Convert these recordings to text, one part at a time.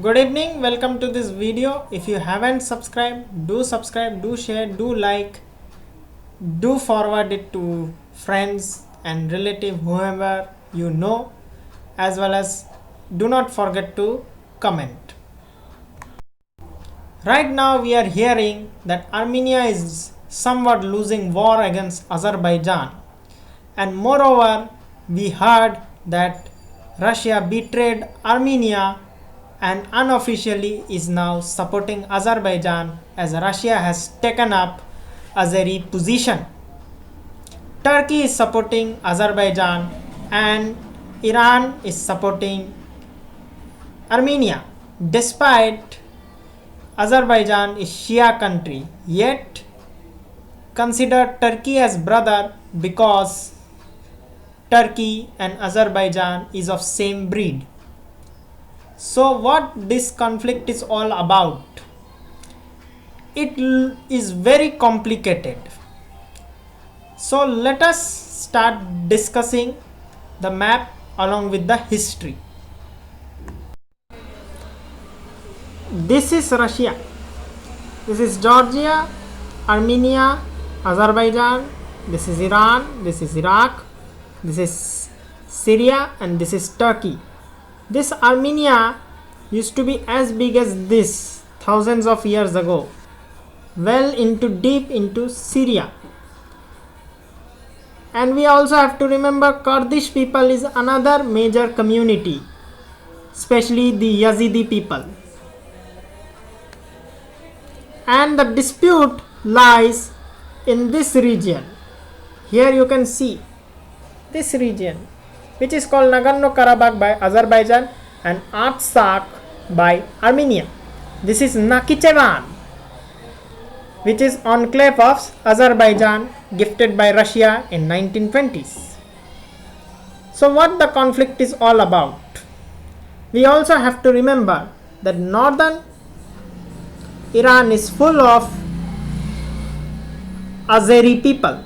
Good evening, welcome to this video. If you haven't subscribed, do subscribe, do share, do like, do forward it to friends and relative, whoever you know, as well as do not forget to comment. Right now we are hearing that Armenia is somewhat losing war against Azerbaijan, and moreover we heard that Russia betrayed Armenia and unofficially is now supporting Azerbaijan as Russia has taken up Azeri position. Turkey is supporting Azerbaijan and Iran is supporting Armenia. Despite Azerbaijan is Shia country, yet consider Turkey as brother because Turkey and Azerbaijan is of same breed. So what this conflict is all about? It is very complicated. So let us start discussing the map along with the history. This is Russia. This is Georgia, Armenia, Azerbaijan. This is Iran. This is Iraq. This is Syria and this is Turkey. This Armenia used to be as big as this thousands of years ago, well into deep into Syria. And we also have to remember Kurdish people is another major community, especially the Yazidi people. And the dispute lies in this region. Here you can see this region, which is called Nagorno-Karabakh by Azerbaijan and Artsakh by Armenia. This is Nakhichevan, which is enclave of Azerbaijan gifted by Russia in 1920s. So what the conflict is all about? We also have to remember that northern Iran is full of Azeri people,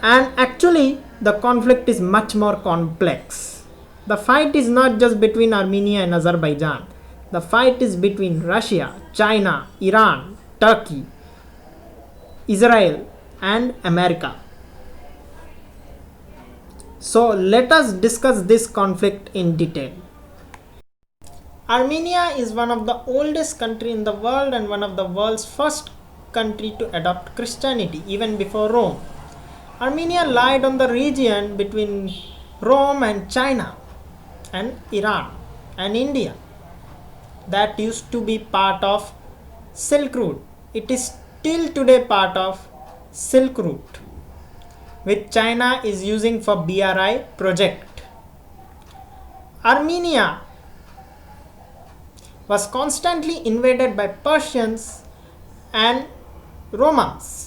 and actually the conflict is much more complex. The fight is not just between Armenia and Azerbaijan. The fight is between Russia, China, Iran, Turkey, Israel and America. So let us discuss this conflict in detail. Armenia is one of the oldest country in the world and one of the world's first country to adopt Christianity even before Rome. Armenia lied on the region between Rome and China and Iran and India that used to be part of Silk Route. It is still today part of Silk Route, which China is using for BRI project. Armenia was constantly invaded by Persians and Romans.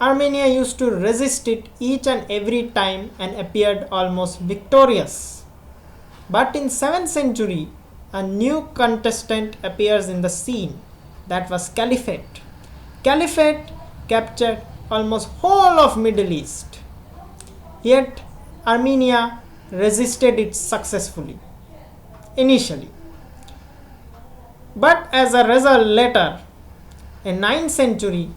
Armenia used to resist it each and every time and appeared almost victorious. But in 7th century, a new contestant appears in the scene, that was Caliphate. Caliphate captured almost whole of Middle East. Yet Armenia resisted it successfully initially. But as a result later, in 9th century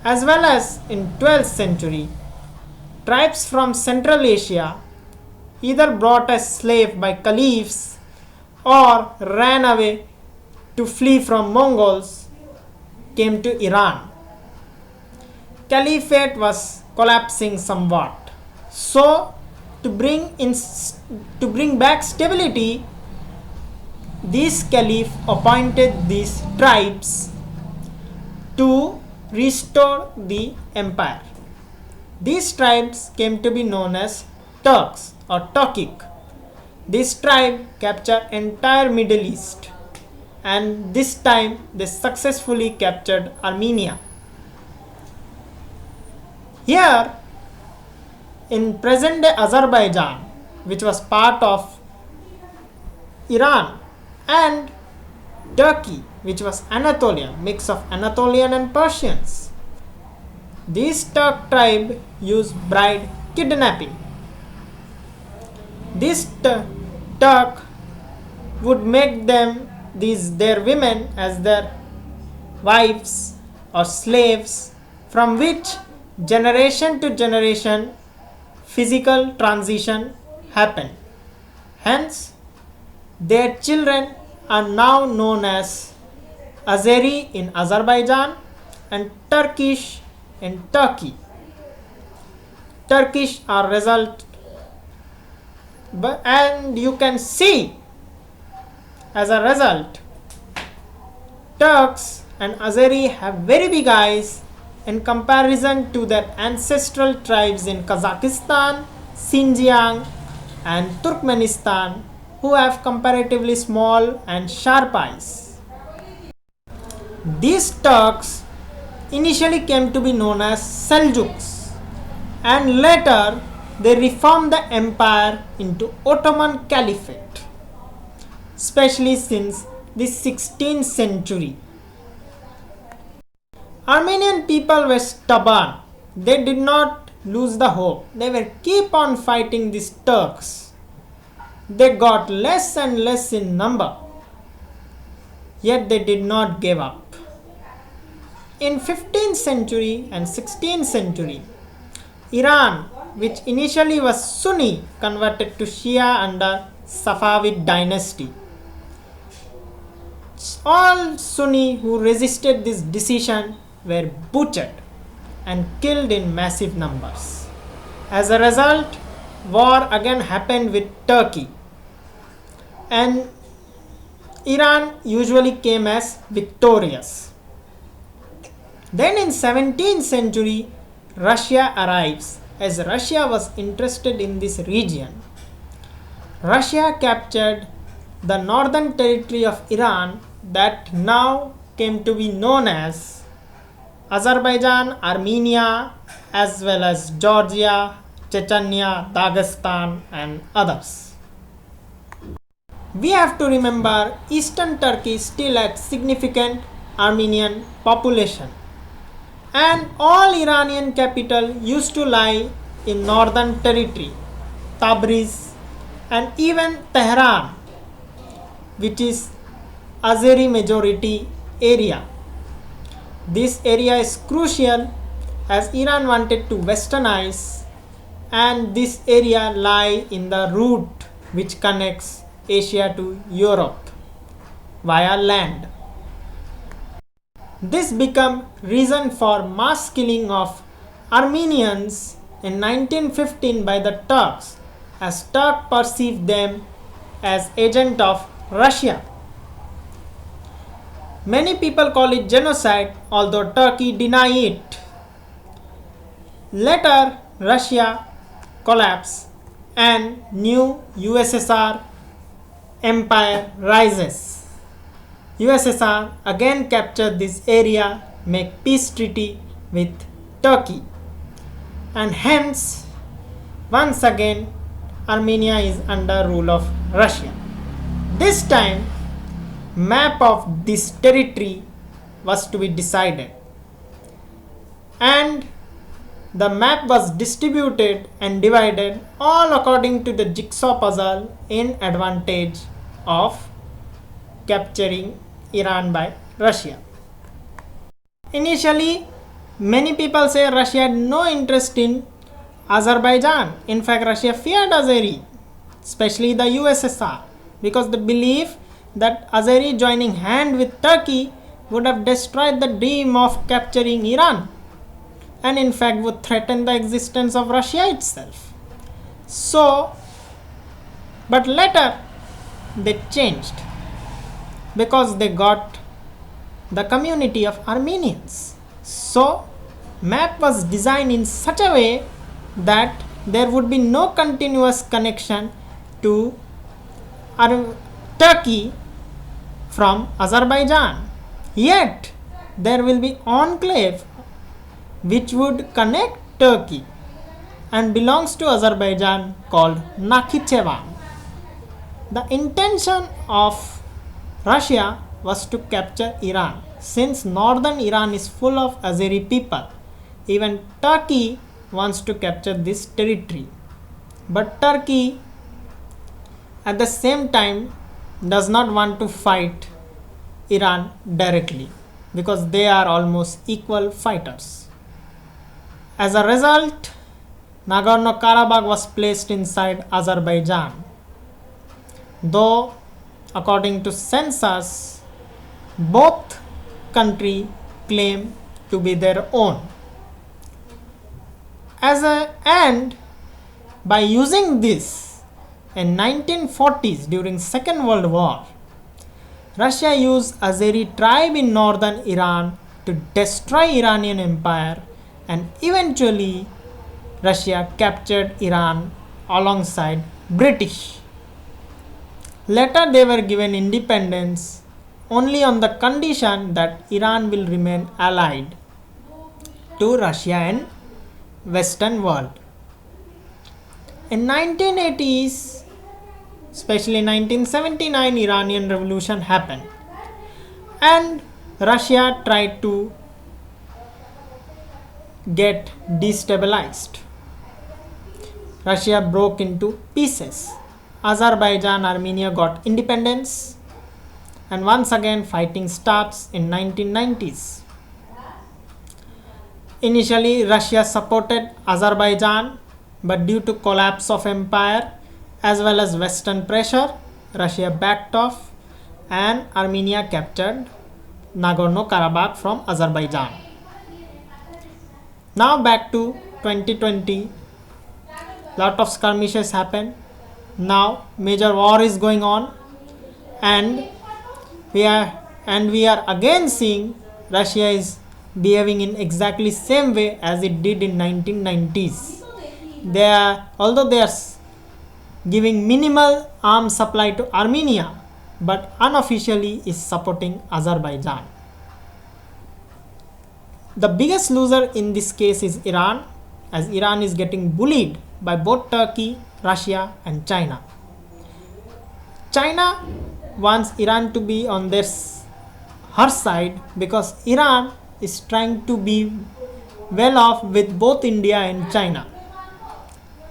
as well as in 12th century, tribes from Central Asia either brought as slave by caliphs or ran away to flee from Mongols came to Iran. Caliphate was collapsing somewhat. So to bring back stability, this caliph appointed these tribes to restore the empire. These tribes came to be known as Turks or Turkic. This tribe captured entire Middle East, and this time they successfully captured Armenia. Here in present day Azerbaijan, which was part of Iran, and Turkey, which was Anatolia, mix of Anatolian and Persians. This Turk tribe used bride kidnapping. This Turk would make them their women as their wives or slaves, from which generation to generation physical transition happened. Hence, their children are now known as Azeri in Azerbaijan and Turkish in Turkey. Turkish are result, and you can see as a result Turks and Azeri have very big eyes in comparison to their ancestral tribes in Kazakhstan, Xinjiang and Turkmenistan, who have comparatively small and sharp eyes. These Turks initially came to be known as Seljuks, and later they reformed the empire into Ottoman Caliphate, especially since the 16th century. Armenian people were stubborn. They did not lose the hope. They were keep on fighting these Turks. They got less and less in number, yet they did not give up. In 15th century and 16th century, Iran, which initially was Sunni, converted to Shia under Safavid dynasty. All Sunni who resisted this decision were butchered and killed in massive numbers. As a result, war again happened with Turkey, and Iran usually came as victorious. Then in 17th century, Russia arrives, as Russia was interested in this region. Russia captured the northern territory of Iran that now came to be known as Azerbaijan, Armenia, as well as Georgia, Chechnya, Dagestan and others. We have to remember eastern Turkey still had significant Armenian population, and all Iranian capital used to lie in northern territory, Tabriz and even Tehran, which is Azeri majority area. This area is crucial as Iran wanted to westernize, and this area lie in the route which connects Asia to Europe via land. This became reason for mass killing of Armenians in 1915 by the Turks, as Turks perceived them as agent of Russia. Many people call it genocide, although Turkey deny it. Later, Russia collapsed and new USSR empire rises. USSR again captured this area, make peace treaty with Turkey, and hence once again Armenia is under rule of Russia. This time map of this territory was to be decided, and the map was distributed and divided all according to the jigsaw puzzle in advantage of capturing Iran by Russia. Initially, many people say Russia had no interest in Azerbaijan. In fact, Russia feared Azeri, especially the USSR, because they believe that Azeri joining hand with Turkey would have destroyed the dream of capturing Iran, and in fact would threaten the existence of Russia itself. So, but later they changed, because they got the community of Armenians. So, map was designed in such a way that there would be no continuous connection to Turkey from Azerbaijan. Yet, there will be enclave which would connect Turkey and belongs to Azerbaijan called Nakhichevan. The intention of Russia was to capture Iran. Since northern Iran is full of Azeri people, even Turkey wants to capture this territory. But Turkey at the same time does not want to fight Iran directly because they are almost equal fighters. As a result, Nagorno-Karabakh was placed inside Azerbaijan, though according to census, both countries claim to be their own. And by using this in 1940s during Second World War, Russia used Azeri tribe in northern Iran to destroy Iranian empire, and eventually Russia captured Iran alongside British. Later they were given independence only on the condition that Iran will remain allied to Russia and Western world. In 1980s, especially 1979, Iranian revolution happened and Russia tried to get destabilized. Russia broke into pieces. Azerbaijan, Armenia got independence, and once again fighting starts in 1990s. Initially Russia supported Azerbaijan, but due to collapse of empire as well as Western pressure, Russia backed off and Armenia captured Nagorno-Karabakh from Azerbaijan. Now back to 2020, lot of skirmishes happened. Now major war is going on, and we are again seeing Russia is behaving in exactly same way as it did in 1990s. Although they are giving minimal arms supply to Armenia, but unofficially is supporting Azerbaijan. The biggest loser in this case is Iran, as Iran is getting bullied by both Turkey, Russia and China. China wants Iran to be on her side because Iran is trying to be well off with both India and China.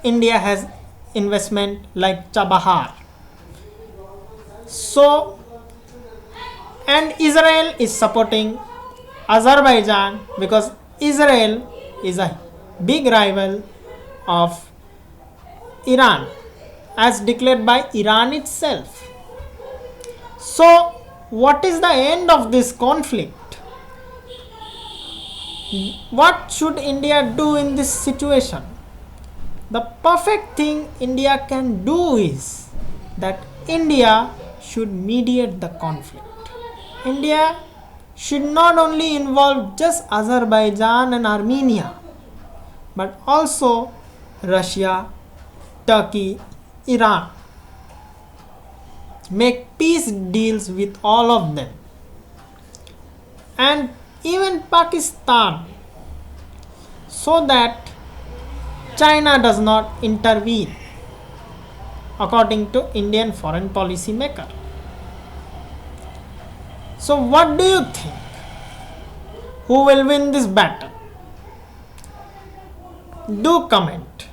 India has investment like Chabahar. So, and Israel is supporting Azerbaijan because Israel is a big rival of Iran as declared by Iran itself. So, what is the end of this conflict? What should India do in this situation? The perfect thing India can do is that India should mediate the conflict. India should not only involve just Azerbaijan and Armenia, but also Russia, Turkey, Iran. Make peace deals with all of them. And even Pakistan, so that China does not intervene according to Indian foreign policy maker. So what do you think? Who will win this battle? Do comment.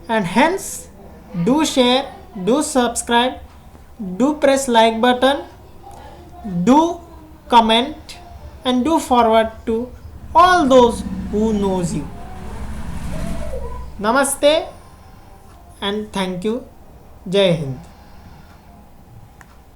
And hence, do share, do subscribe, do press like button, do comment and do forward to all those who knows you. Namaste and thank you. Jai Hind.